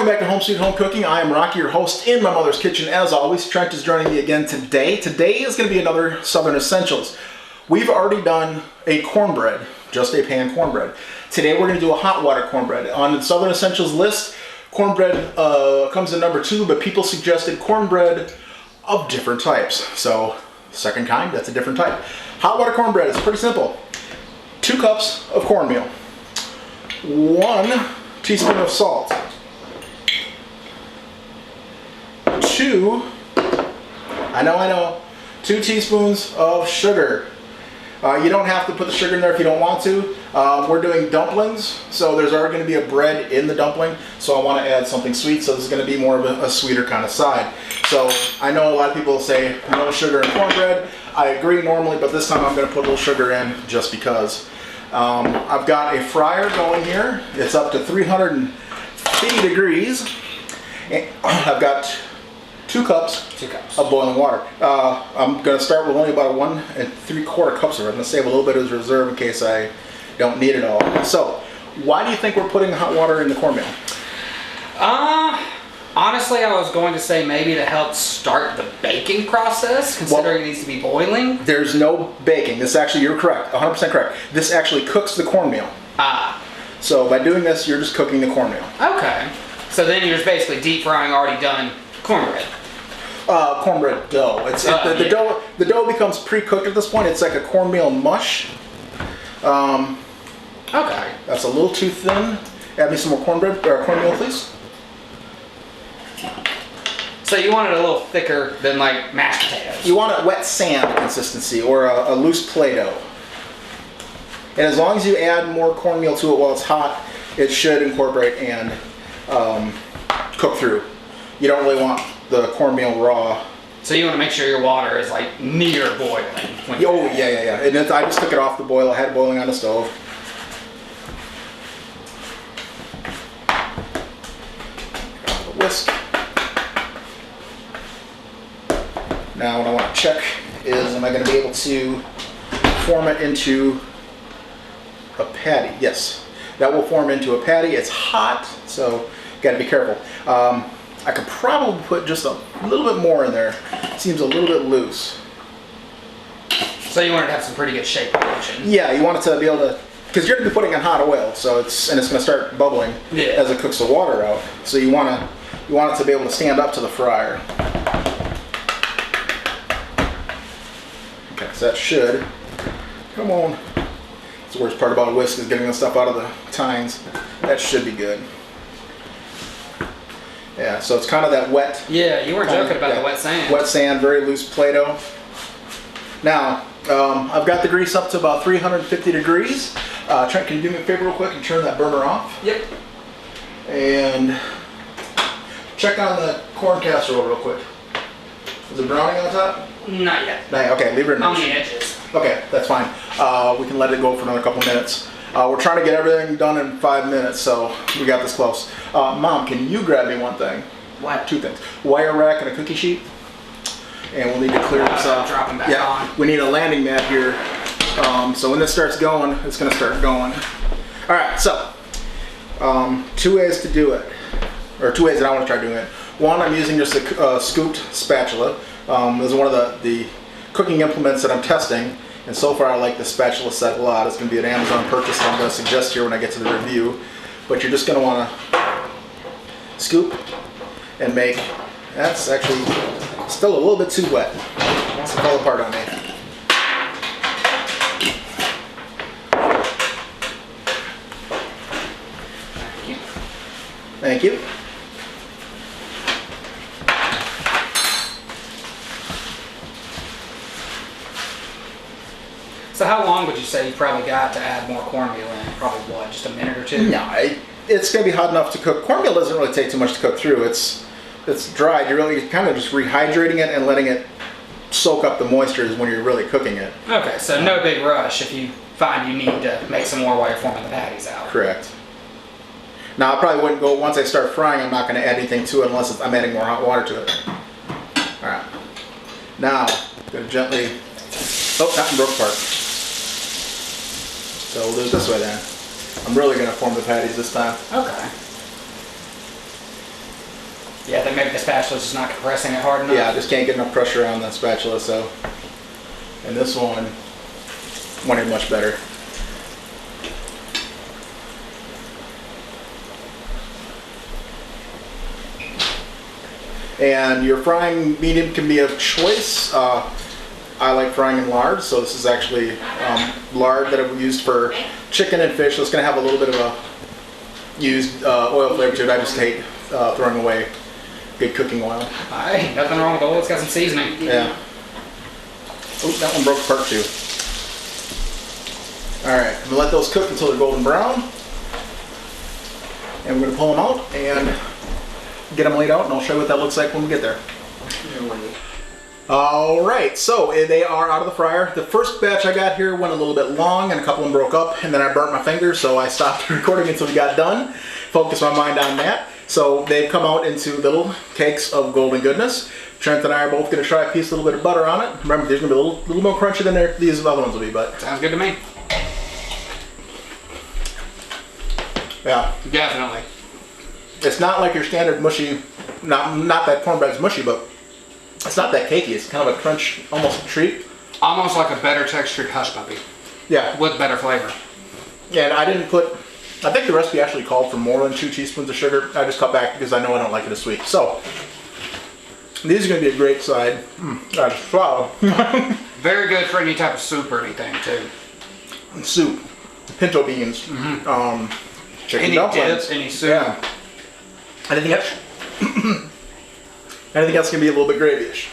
back to Home Sweet Home Cooking. I am Rocky, your host in my mother's kitchen. As always, Trent is joining me again today. Today is going to be another Southern Essentials. We've already done a cornbread, just a pan cornbread. Today we're going to do a hot water cornbread. On the Southern Essentials list, cornbread comes in number 2, but people suggested cornbread of different types. So, second kind, that's a different type. Hot water cornbread is pretty simple. 2 cups of cornmeal, 1 teaspoon of salt, 2 teaspoons of sugar. You don't have to put the sugar in there if you don't want to. We're doing dumplings, so there's already going to be a bread in the dumpling, so I want to add something sweet, so this is going to be more of a sweeter kind of side. So I know a lot of people say no sugar in cornbread. I agree normally, but this time I'm going to put a little sugar in just because. I've got a fryer going here. It's up to 350 degrees. And I've got 2 cups of boiling water. I'm going to start with only about 1 3/4 cups of it. I'm going to save a little bit as reserve in case I don't need it all. So, why do you think we're putting hot water in the cornmeal? Honestly, I was going to say maybe to help start the baking process, considering it needs to be boiling. There's no baking. This actually, you're correct, 100% correct. This actually cooks the cornmeal. So by doing this, you're just cooking the cornmeal. Okay. So then you're just basically deep frying already done cornbread. Cornbread dough. The dough becomes pre-cooked at this point. It's like a cornmeal mush. Okay. That's a little too thin. Add me some more cornmeal, please. So you want it a little thicker than like mashed potatoes. You want a wet sand consistency or a loose Play-Doh. And as long as you add more cornmeal to it while it's hot, it should incorporate and cook through. You don't really want the cornmeal raw. So you want to make sure your water is like near boiling. Oh, yeah. And I just took it off the boil. I had it boiling on the stove. The whisk. Now what I want to check is, am I going to be able to form it into a patty? Yes, that will form into a patty. It's hot, so got to be careful. I could probably put just a little bit more in there. It seems a little bit loose. So you want it to have some pretty good shape proportion. Yeah, you want it to be able to, because you're going to be putting in hot oil, so it's going to start bubbling as it cooks the water out. So you want it to be able to stand up to the fryer. Okay, so that should, come on. That's the worst part about a whisk is getting the stuff out of the tines. That should be good. Yeah, so it's kind of that wet. Yeah, you weren't joking about the wet sand. Wet sand, very loose Play-Doh. Now, I've got the grease up to about 350 degrees. Trent, can you do me a favor real quick and turn that burner off? Yep. And check on the corn casserole real quick. Is it browning on top? Not yet. Okay, leave it in there. On the edges. Okay, that's fine. We can let it go for another couple minutes. We're trying to get everything done in 5 minutes, so we got this close. Mom, can you grab me one thing? What? 2 things. Wire rack and a cookie sheet. And we'll need to clear this up. Drop them back on. We need a landing mat here. So when this starts going, it's going to start going. All right, so 2 ways to do it. Or 2 ways that I want to try doing it. One, I'm using just a scooped spatula. This is one of the cooking implements that I'm testing, and so far I like the spatula set a lot. It's going to be an Amazon purchase that I'm going to suggest here when I get to the review. But you're just going to want to scoop and make. That's actually still a little bit too wet. It wants to fall apart on me. Thank you. So how long would you say you probably got to add more cornmeal in? Probably what, just a minute or 2? No, it's going to be hot enough to cook. Cornmeal doesn't really take too much to cook through. It's dried. You're really kind of just rehydrating it and letting it soak up the moisture when you're really cooking it. Okay, so no big rush if you find you need to make some more while you're forming the patties out. Correct. Now I probably wouldn't go, once I start frying, I'm not going to add anything to it unless I'm adding more hot water to it. Alright. Now, I'm going to gently, oh, that one broke apart. So we'll do it this way then. I'm really going to form the patties this time. Okay. Yeah, then maybe the spatula's just not compressing it hard enough. Yeah, I just can't get enough pressure on that spatula, so. And this one wanted much better. And your frying medium can be of choice. I like frying in lard, so this is actually lard that I've used for chicken and fish. So it's going to have a little bit of a used oil flavor to it. I just hate throwing away good cooking oil. Alright, nothing wrong with oil. It's got some seasoning. Yeah. Oh, that one broke apart too. Alright, I'm going to let those cook until they're golden brown. And we're going to pull them out and get them laid out, and I'll show you what that looks like when we get there. Alright, so they are out of the fryer. The first batch I got here went a little bit long and a couple of them broke up, and then I burnt my fingers, so I stopped recording until we got done. Focused my mind on that. So they've come out into little cakes of golden goodness. Trent and I are both going to try a piece, a little bit of butter on it. Remember, there's going to be a little more crunchy than these other ones will be, but... Sounds good to me. Yeah. Definitely. It's not like your standard mushy, not that cornbread's mushy, but it's not that cakey. It's kind of a crunch, almost a treat. Almost like a better textured hush puppy. Yeah. With better flavor. And I didn't put, I think the recipe actually called for more than 2 teaspoons of sugar. I just cut back because I know I don't like it as sweet. So, these are going to be a great side. Wow. Very good for any type of soup or anything, too. Soup, pinto beans, chicken Any dumplings. dip, any soup. Yeah. Anything else? Anything else can be a little bit gravy-ish.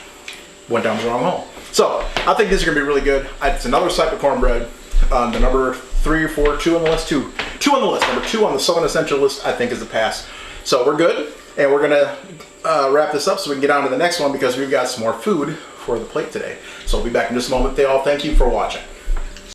Went down the wrong hole. So, I think these are going to be really good. It's another type of cornbread. The number 3 or 4, 2 on the list, 2 on the list. Number 2 on the Southern Essential list, I think, is a pass. So we're good, and we're going to wrap this up so we can get on to the next one because we've got some more food for the plate today. So we'll be back in just a moment. Thank you for watching.